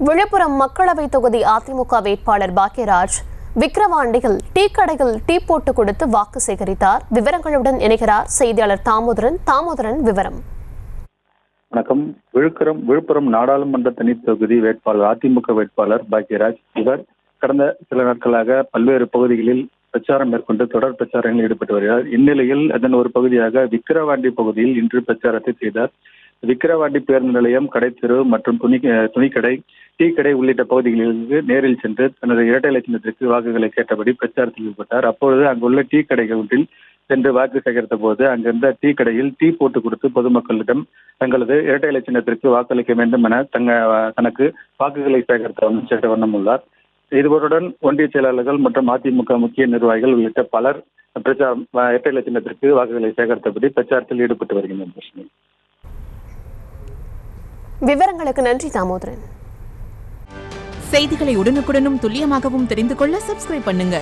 விழுப்புரம் மக்களவை தொகுதி அதிமுக வேட்பாளர் பாக்யராஜ் விக்கிரவாண்டியில் டீ கடையில் டீ போட்டு கொடுத்து வாக்கு சேகரித்தார். விவரங்களுடன் இணைகிறார் செய்தியாளர் தாமோதரன். விவரம். வணக்கம். விழுப்புரம் நாடாளுமன்ற தனி தொகுதி வேட்பாளர் அதிமுக வேட்பாளர் பாக்யராஜ் இவர் கடந்த சில நாட்களாக பல்வேறு பகுதிகளில் பிரச்சாரம் மேற்கொண்டு தொடர் பிரச்சாரங்களில் ஈடுபட்டு வருகிறார். இந்நிலையில் அதன் ஒரு பகுதியாக விக்கிரவாண்டி பகுதியில் இன்று பிரச்சாரத்தை செய்தார். விக்கிரவாண்டி பேருந்து நிலையம், கடைத்தெரு மற்றும் துணிக்கடை, டீ கடை உள்ளிட்ட பகுதிகளிலிருந்து நேரில் சென்று தனது இரட்டை இலட்சணத்திற்கு வாக்குகளை கேட்டபடி பிரச்சாரத்தில் ஈடுபட்டார். அப்பொழுது அங்குள்ள டீ கடைகள் ஒன்றில் சென்று வாக்கு சேகரித்த போது அங்கிருந்த டீ கடையில் டீ போட்டு கொடுத்து பொதுமக்களிடம் தங்களது இரட்டை இலட்சணத்திற்கு வாக்களிக்க வேண்டும் என தனக்கு வாக்குகளை சேகரித்த வண்ணம் உள்ளார். இதுவருடன் ஒன்றிய செயலாளர்கள் மற்றும் அதிமுக முக்கிய நிர்வாகிகள் உள்ளிட்ட பலர் இரட்டை இலட்சணத்திற்கு வாக்குகளை சேகரித்தபடி பிரச்சாரத்தில் ஈடுபட்டு வருகின்றனர். விவரங்களுக்கு நன்றி தாமோதரன். செய்திகளை உடனுக்குடனும் துல்லியமாகவும் தெரிந்து கொள்ள சப்ஸ்கிரைப் பண்ணுங்க.